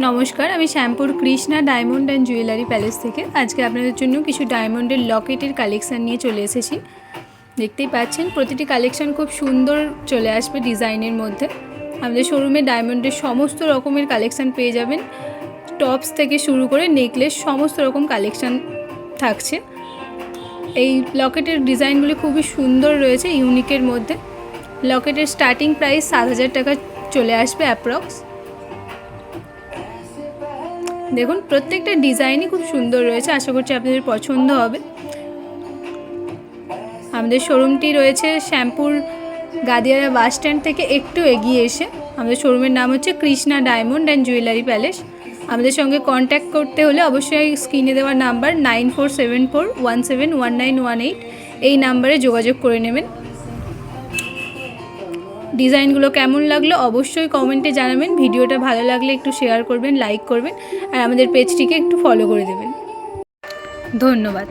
नमस्कार আমি Shyampur Krishna diamond and jewellery palace থেকে আজকে আপনাদের জন্য কিছু ডায়মন্ডের লকেটের কালেকশন নিয়ে চলে এসেছি। দেখতেই পাচ্ছেন প্রতিটি কালেকশন খুব সুন্দর চলে আসবে ডিজাইনের মধ্যে। আমাদের শোরুমে ডায়মন্ডের সমস্ত রকমের কালেকশন পেয়ে যাবেন, টপস থেকে শুরু করে নেকলেস সমস্ত রকম কালেকশন থাকছে। এই লকেটের ডিজাইনগুলি খুবই সুন্দর রয়েছে, ইউনিকের মধ্যে। লকেটের স্টার্টিং প্রাইস 7,000 টাকা চলে আসবে অ্যাপ্রক্স। দেখুন প্রত্যেকটা ডিজাইনই খুব সুন্দর রয়েছে, আশা করছি আপনাদের পছন্দ হবে। আমাদের শোরুমটি রয়েছে শ্যামপুর গাদিয়ারা বাস স্ট্যান্ড থেকে একটু এগিয়ে এসে। আমাদের শোরুমের নাম হচ্ছে Krishna diamond and jewellery palace. আমাদের সঙ্গে কন্ট্যাক্ট করতে হলে অবশ্যই স্ক্রিনে দেওয়া নাম্বার 9474171918 এই নাম্বারে যোগাযোগ করে নেবেন। ডিজাইনগুলো কেমন লাগলো অবশ্যই কমেন্টে জানাবেন। ভিডিওটা ভালো লাগলে একটু শেয়ার করবেন, লাইক করবেন আর আমাদের পেজটিকে একটু ফলো করে দেবেন। ধন্যবাদ।